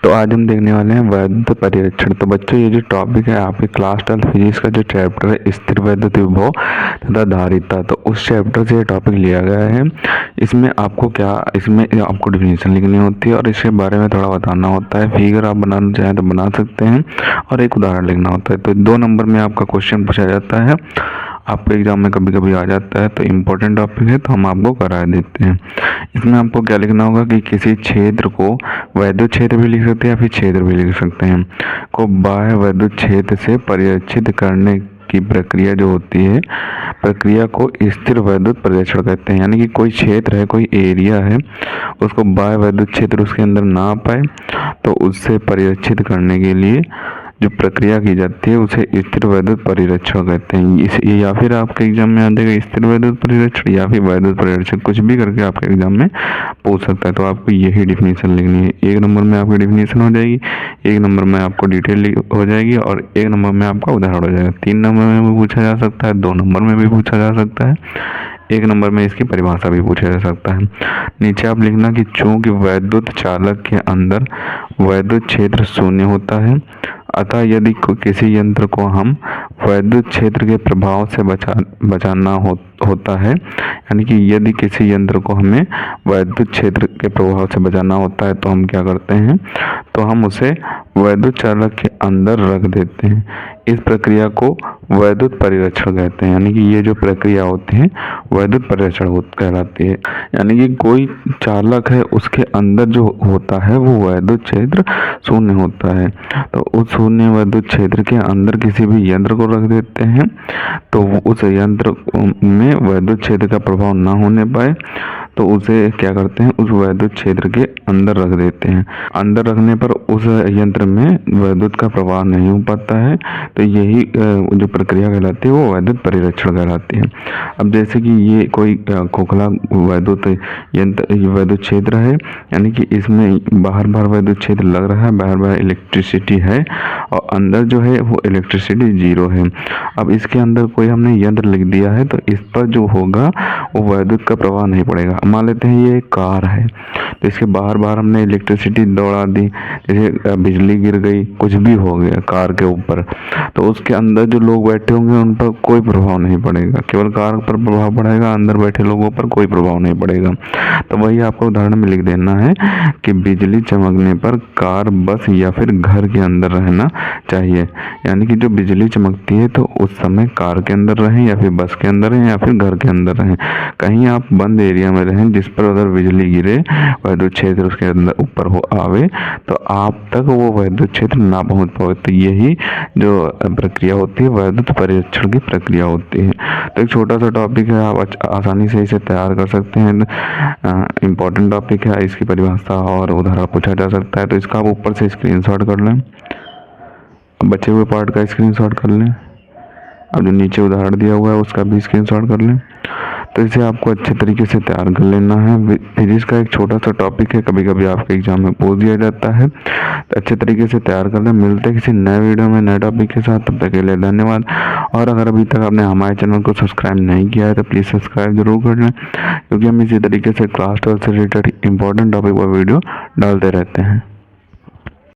तो आज हम देखने वाले हैं वैद्युत परिरक्षण। तो बच्चों, ये जो टॉपिक है आपके क्लास 12 फिजिक्स का जो चैप्टर है स्थिर वैद्युत विभव तथा धारिता, तो उस चैप्टर से ये टॉपिक लिया गया है। इसमें आपको डिफिनेशन लिखनी होती है और इसके बारे में थोड़ा बताना होता है। फिगर आप बनाना चाहें तो बना सकते हैं और एक उदाहरण लिखना होता है। तो 2 नंबर में आपका क्वेश्चन पूछा जाता है, आपके एग्जाम में कभी कभी आ जाता है, तो इम्पोर्टेंट टॉपिक है तो हम आपको करा देते हैं। इसमें आपको क्या लिखना होगा कि किसी क्षेत्र को वैद्युत क्षेत्र भी लिख सकते हैं या फिर क्षेत्र भी लिख सकते हैं, को बाह्य वैद्युत क्षेत्र से परिरक्षित करने की प्रक्रिया जो होती है, प्रक्रिया को स्थिर वैद्युत परिरक्षण कहते हैं। यानी कि कोई क्षेत्र है, कोई एरिया है, उसको बाह्य वैद्युत क्षेत्र उसके अंदर ना आ पाए तो उससे परिरक्षित करने के लिए जो प्रक्रिया की जाती है उसे स्थिर वैद्युत परिरक्षण कहते हैं। ये या फिर आपके एग्जाम में आ जाएगा स्थिर वैद्युत परिरक्षण या फिर वैद्युत परिरक्षण, कुछ भी करके आपके एग्जाम में पूछ सकता है। तो आपको यही डिफिनेशन लिखनी है। 1 नंबर में आपकी डिफिनेशन हो जाएगी, 1 नंबर में आपको डिटेल हो जाएगी और 1 नंबर में आपका उदाहरण हो जाएगा। 3 नंबर में भी पूछा जा सकता है, 2 नंबर में भी पूछा जा सकता है, 1 नंबर में इसकी परिभाषा भी पूछा जा सकता है। नीचे आप लिखना कि चूंकि वैद्युत चालक के अंदर वैद्युत क्षेत्र शून्य होता है, अतः यदि किसी यंत्र को हम वैद्युत क्षेत्र के प्रभाव से बचाना होता है, यानी कि यदि किसी यंत्र को हमें वैद्युत क्षेत्र के प्रभाव से बचाना होता है तो हम क्या करते हैं, तो हम उसे वैद्युत चालक के अंदर रख देते हैं। इस प्रक्रिया को वैद्युत परिरक्षण कहते हैं। यानी कि ये जो प्रक्रिया होती है वैद्युत परिरक्षण कहलाती है। यानी कि कोई चालक है उसके अंदर जो होता है वो वैद्युत क्षेत्र शून्य होता है, तो उस शून्य वैद्युत क्षेत्र के अंदर किसी भी यंत्र को रख देते हैं तो उस यंत्र में वैद्युत क्षेत्र का प्रभाव ना होने पाए, तो उसे क्या करते हैं, उस वैद्युत क्षेत्र के अंदर रख देते हैं। अंदर रखने पर उस यंत्र में वैद्युत का प्रवाह नहीं हो पाता है, तो यही जो प्रक्रिया कहलाती है वो वैद्युत परिरक्षण कहलाती है। अब जैसे कि ये कोई खोखला वैद्युत यंत्र वैद्युत क्षेत्र है, यानी कि इसमें बाहर वैद्युत क्षेत्र लग रहा है, बाहर इलेक्ट्रिसिटी है और अंदर जो है वो इलेक्ट्रिसिटी 0 है। अब इसके अंदर कोई हमने यंत्र लिख दिया है तो इस पर जो होगा वो वैद्युत का प्रवाह नहीं पड़ेगा। मान लेते हैं ये कार है, तो इसके बाहर हमने इलेक्ट्रिसिटी दौड़ा दी, जैसे बिजली गिर गई, कुछ भी हो गया कार के ऊपर, तो उसके अंदर जो लोग बैठे होंगे उन पर कोई प्रभाव नहीं पड़ेगा, केवल कार पर प्रभाव पड़ेगा, अंदर बैठे लोगों पर कोई प्रभाव नहीं पड़ेगा। तो वही आपको उदाहरण में लिख देना है कि बिजली चमकने पर कार, बस या फिर घर के अंदर रहना चाहिए। यानी कि जो बिजली चमकती है तो उस समय कार के अंदर रहें या फिर बस के अंदर रहें या फिर घर के अंदर रहें, कहीं आप बंद एरिया में रहें जिस पर अगर बिजली गिरे, वैद्युत क्षेत्र उसके अंदर ऊपर हो आवे तो आप तक वो वैद्युत क्षेत्र ना पहुंच पाए। तो यही जो प्रक्रिया होती है वैद्युत परिरक्षण की प्रक्रिया होती है। तो एक छोटा सा टॉपिक है, आप आसानी से इसे तैयार कर सकते हैं। इम्पोर्टेंट टॉपिक है, इसकी परिभाषा और उदाहरण पूछा जा सकता है, तो इसका आप ऊपर से स्क्रीनशॉट कर लें, बचे हुए पार्ट का स्क्रीनशॉट कर लें, अब जो नीचे उदाहरण दिया हुआ है उसका भी स्क्रीनशॉट कर लें। तो इसे आपको अच्छे तरीके से तैयार कर लेना है। फिजिक्स का एक छोटा सा टॉपिक है, कभी कभी आपके एग्जाम में पूछ दिया जाता है, तो अच्छे तरीके से तैयार कर लें। मिलते हैं किसी नए वीडियो में नए टॉपिक के साथ, तब तक के लिए धन्यवाद। और अगर अभी तक आपने हमारे चैनल को सब्सक्राइब नहीं किया है तो प्लीज़ सब्सक्राइब जरूर कर लें, क्योंकि हम इसी तरीके से क्लास 12 से रिलेटेड इंपॉर्टेंट टॉपिक पर वीडियो डालते रहते हैं।